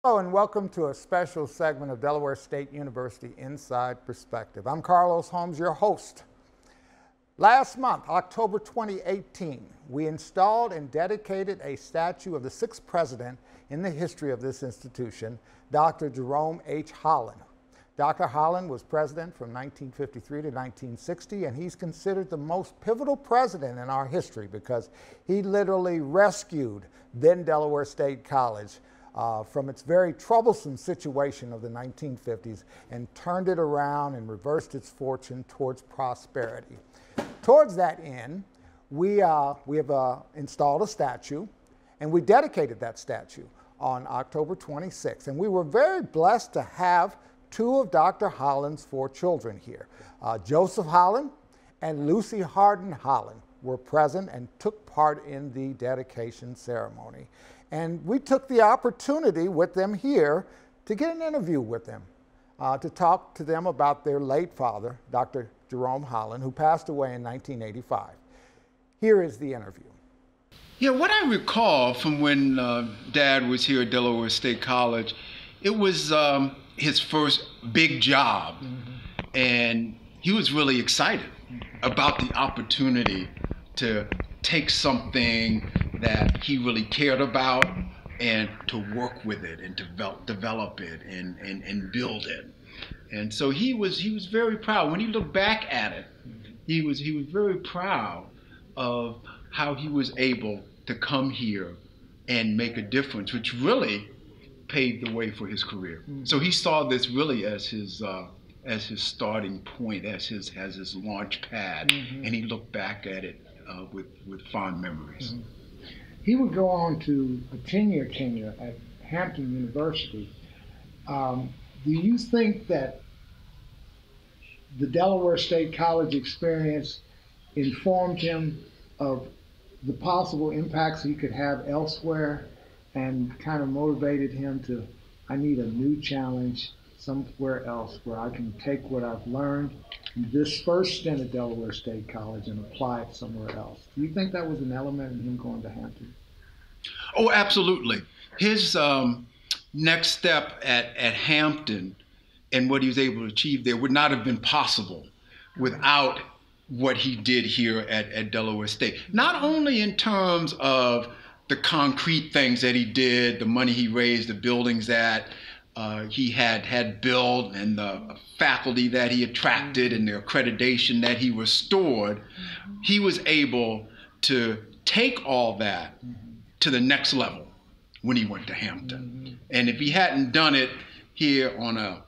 Hello and welcome to a special segment of Delaware State University Inside Perspective. I'm Carlos Holmes, your host. Last month, October 2018, we installed and dedicated a statue of the sixth president in the history of this institution, Dr. Jerome H. Holland. Dr. Holland was president from 1953 to 1960, and he's considered the most pivotal president in our history because he literally rescued then Delaware State College from its very troublesome situation of the 1950s and turned it around and reversed its fortune towards prosperity. Towards that end, we have installed a statue, and we dedicated that statue on October 26th. And we were very blessed to have two of Dr. Holland's four children here. Joseph Holland and Lucy Harden Holland were present and took part in the dedication ceremony. And we took the opportunity with them here to get an interview with them, to talk to them about their late father, Dr. Jerome Holland, who passed away in 1985. Here is the interview. Yeah, what I recall from when Dad was here at Delaware State College, it was his first big job. And he was really excited about the opportunity to take something that he really cared about and to work with it and develop it and build it. And so he was very proud. When he looked back at it, he was very proud of how he was able to come here and make a difference, which really paved the way for his career. So he saw this really as his starting point, as his launch pad, and he looked back at it with fond memories. He would go on to a 10-year tenure at Hampton University. Do you think that the Delaware State College experience informed him of the possible impacts he could have elsewhere and kind of motivated him to, I need a new challenge somewhere else where I can take what I've learned in this first stint at Delaware State College and apply it somewhere else? Do you think that was an element in him going to Hampton? Oh, absolutely. His next step at Hampton and what he was able to achieve there would not have been possible without what he did here at Delaware State. Not only in terms of the concrete things that he did, the money he raised, the buildings that he had built, and the faculty that he attracted and the accreditation that he restored, he was able to take all that to the next level when he went to Hampton. And if he hadn't done it here on a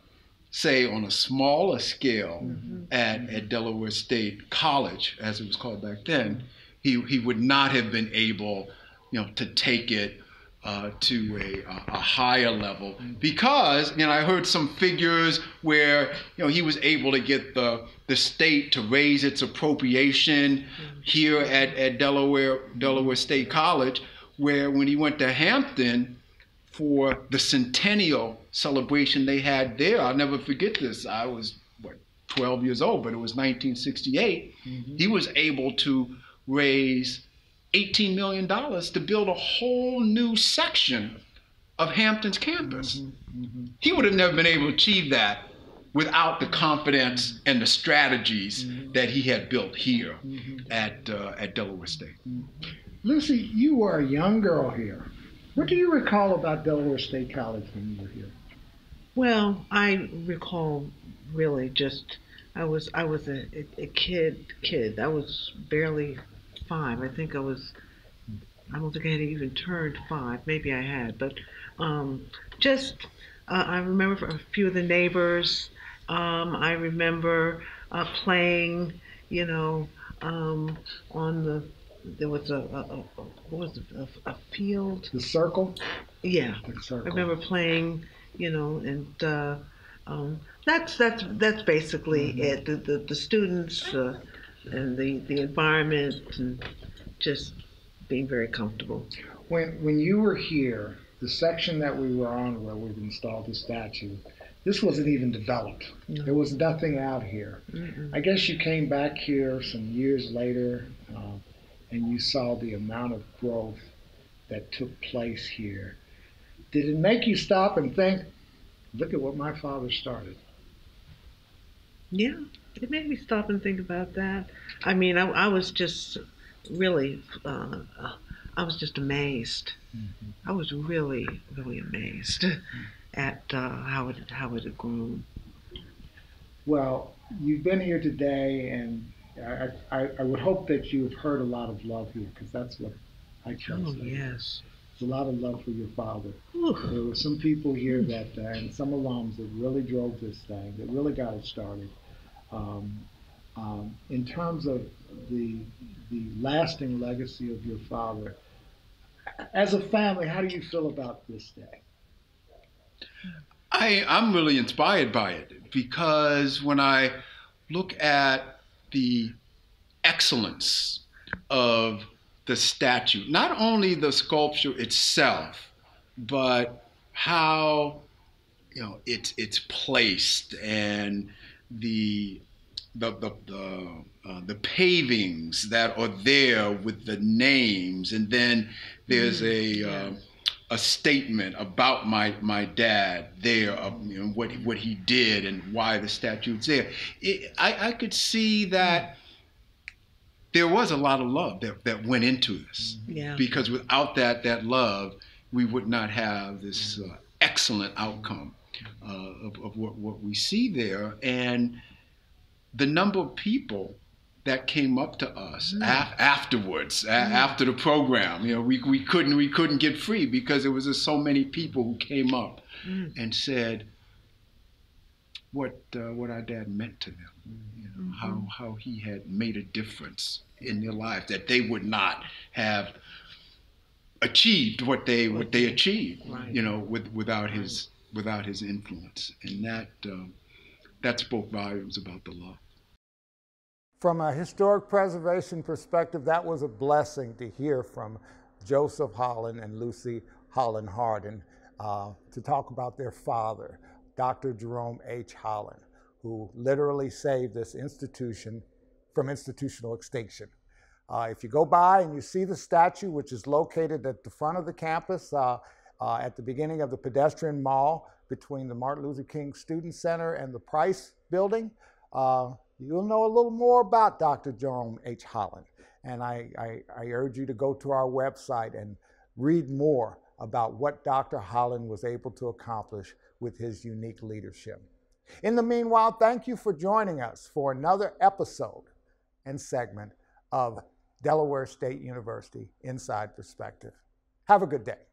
smaller scale at Delaware State College, as it was called back then, he would not have been able, to take it to a higher level, because I heard some figures where he was able to get the state to raise its appropriation here at Delaware State College, where when he went to Hampton for the centennial celebration they had there, I'll never forget this. I was 12 years old, but it was 1968. He was able to raise $18 million to build a whole new section of Hampton's campus. He would have never been able to achieve that without the confidence and the strategies that he had built here at Delaware State. Lucy, you were a young girl here. What do you recall about Delaware State College when you were here? Well, I recall really just I was a kid. I was barely 5. I don't think I had even turned 5. Maybe I had, but I remember a few of the neighbors. I remember playing, there was a field. The circle? Yeah. The circle. I remember playing, and that's basically it. The students and the environment and just being very comfortable. When you were here, the section that we were on where we've installed the statue, this wasn't even developed. No. There was nothing out here. I guess you came back here some years later and you saw the amount of growth that took place here. Did it make you stop and think, look at what my father started? Yeah, it made me stop and think about that. I mean, I was just really, I was just amazed. I was really, really amazed at how it had grown. Well, you've been here today, and I would hope that you've heard a lot of love here, because that's what I can say. Yes. There's a lot of love for your father. Ooh. There were some people here that, and some alums that really drove this thing, that really got it started. In terms of the lasting legacy of your father, as a family, how do you feel about this day? I'm really inspired by it, because when I look at the excellence of the statue, not only the sculpture itself, but how it's placed, and the pavings that are there with the names, and then there's a statement about my dad there of what he did and why the statue's there. I could see that there was a lot of love that went into this. Yeah. Because without that love, we would not have this excellent outcome of what we see there. And the number of people that came up to us afterwards, after the program, we couldn't get free, because there was just so many people who came up and said what our dad meant to them, how he had made a difference in their lives, that they would not have achieved what they achieved, without his influence, and that spoke volumes about the love. From a historic preservation perspective, that was a blessing to hear from Joseph Holland and Lucy Holland-Harden to talk about their father, Dr. Jerome H. Holland, who literally saved this institution from institutional extinction. If you go by and you see the statue, which is located at the front of the campus, at the beginning of the pedestrian mall between the Martin Luther King Student Center and the Price Building, you'll know a little more about Dr. Jerome H. Holland. And I urge you to go to our website and read more about what Dr. Holland was able to accomplish with his unique leadership. In the meanwhile, thank you for joining us for another episode and segment of Delaware State University Inside Perspective. Have a good day.